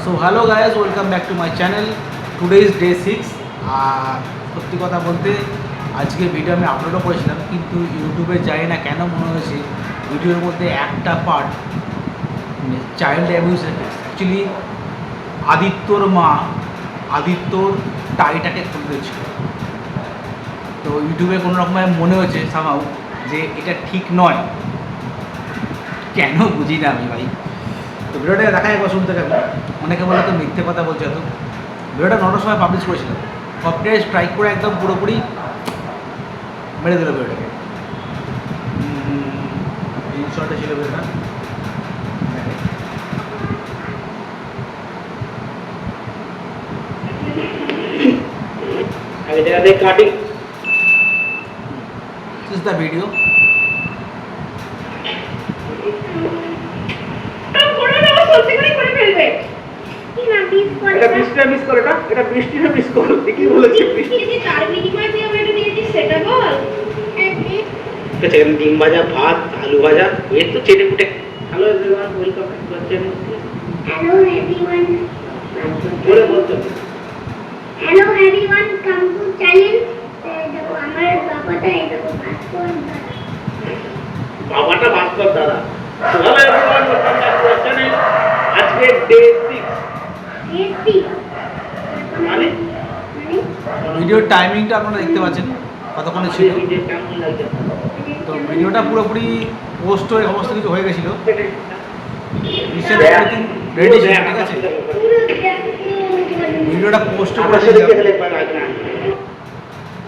So hello guys, welcome back to my channel. Today is day 6। আর সত্যি কথা বলতে আজকে ভিডিও আমি আপলোডও করেছিলাম, কিন্তু ইউটিউবে যাই না কেন মনে হয়েছে ভিডিওর মধ্যে একটা পার্ট চাইল্ড অ্যাবিউজের। অ্যাকচুয়ালি আদিত্যর মা আদিত্যর টাইটাকে খুলতেছিল, তো ইউটিউবে কোনো রকমের মনে হয়েছে সামাও যে এটা ঠিক নয়। কেন বুঝি না আমি ভাই। তো ভিডিওটা দেখা একবার শুনতে থাকবে। অনেকে বলে তো মিথ্যে কথা বলছে এত। ভিডিওটা 9টার সময় পাবলিশ করেছিলাম, কপিরাইট স্ট্রাইক করে একদম পুরোপুরি মেরে দিল ভিডিওটাকে। শর্টে ছিল ভিডিওটা। আগে জায়গাতে cutting this is the video. এটা বৃষ্টিটা মিস করে না, এটা বৃষ্টিটা মিস করে ঠিকই বলেছে। বৃষ্টি তার বিনিময়ে তুই আমরা এটা দিয়েছিস সেটা বল। ঠিক আছে, ডিম ভাজা, ভাত, আলু ভাজা, এই তো চেটে পুটে। Hello everyone, welcome back to our channel. Hello everyone, বলে বলতে hello everyone, come to channel. দেখো আমার বাবাটা এই দেখো ভাস্কর দাদা। বাবাটা ভাস্কর দাদা। তো hello everyone, welcome back to our channel. আজকে ডে 6। এসপি মানে ভিডিওর টাইমিংটা আপনারা দেখতে পাচ্ছেন কতক্ষণে ছিল। ভিডিও কেমন লাগছে? তো ভিডিওটা পুরোপুরি পোস্ট হয়ে সমস্ত কিছু হয়ে গেছিলো। রিসেন্ট এভরিথিং রেডি ছিল, ঠিক আছে। ভিডিওটা পোস্ট করে দিয়েছিলাম,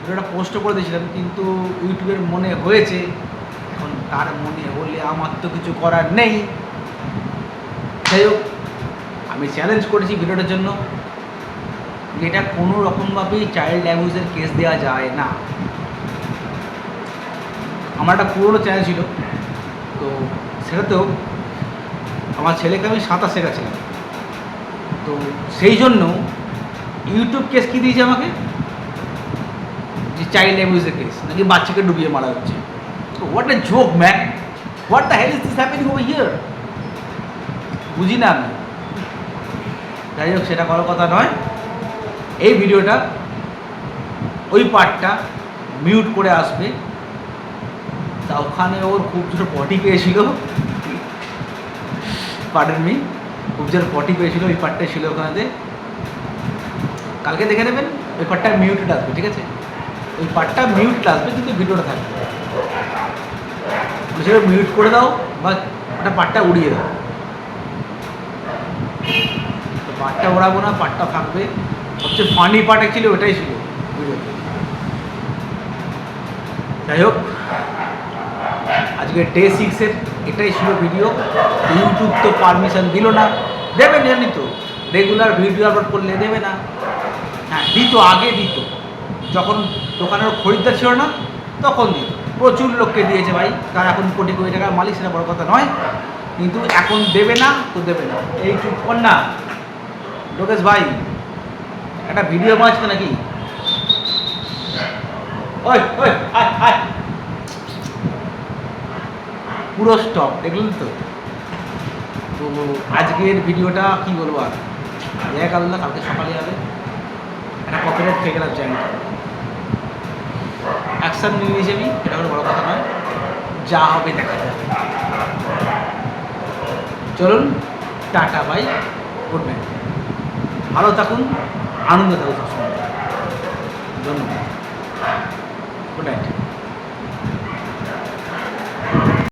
ভিডিওটা পোস্ট করে দিয়েছিলাম, কিন্তু ইউটিউবের মনে হয়েছে, এখন তার মনে হলে আমার তো কিছু করার নেই। যাই হোক, আমি চ্যালেঞ্জ করেছি ভিডিওটার জন্য, এটা কোনো রকমভাবেই চাইল্ড অ্যাবিউজের কেস দেওয়া যায় না। আমার একটা পুরোনো চ্যানেল ছিল, তো সেটাতেও আমার ছেলেকে আমি সাঁতার শেখাচ্ছিলাম। তো সেই জন্য ইউটিউব কেস কী দিয়েছে আমাকে, যে চাইল্ড অ্যাবিউজের কেস, নাকি বাচ্চাকে ডুবিয়ে মারা হচ্ছে। তো what a joke man, what the hell is this happening over here, বুঝি না আমি। যাই হোক, সেটা করার কথা নয়। এই ভিডিওটা ওই পার্টটা মিউট করে আসবে। তা ওখানে ওর খুব জোর পটি পেয়েছিল, পার্ডন মি, খুব জোর পটি পেয়েছিল, ওই পার্টটাই ছিল ওখানেতে। কালকে দেখে নেবেন, ওই পার্টটা মিউটেড আসবে, ঠিক আছে। ওই পার্টটা মিউটেড আসবে, কিন্তু ভিডিওটা থাকবে। সেটা মিউট করে দাও বা ওটা পার্টটা উড়িয়ে দাও। তো পার্টটা ওড়াবো না, পার্টটা থাকবে। সবচেয়ে ফানি পার্ট অ্যাকচুয়ালি ওটাই ছিল ভিডিওতে। যাই হোক, আজকে ডে 6-এর এটাই ছিল ভিডিও। ইউটিউব তো পারমিশন দিল না, দেবে জানি তো, রেগুলার ভিডিও আপলোড করলে দেবে না। হ্যাঁ দিত, আগে দিত, যখন দোকানের খরিদ্দার ছিল না তখন দিত, প্রচুর লোককে দিয়েছে ভাই। তার এখন কোটি কোটি টাকার মালিক, সেটা বড় কথা নয়, কিন্তু এখন দেবে না তো দেবে না। এই চুপ কর না লোকেশ ভাই, একটা ভিডিও বানাচ্ছে নাকি? ওই ওই আয় আয়, পুরো স্টপ, দেখলেন তো। তো আজকের ভিডিওটা কী বলবো আর, এক আল্লাহ, কালকে সকালে যাবে। একটা কপিরাইট খেয়ে গেলাম চ্যানেলটা। অ্যাকশান নিয়ে নিয়েছি আমি, এটা কোনো বড়ো কথা নয়, যা হবে দেখা যাবে। চলুন, টাটা বাই, গুড নাইট। ভালো থাকুন, আনন্দ থাকুন সবসময়। ধন্যবাদ, গুড নাইট।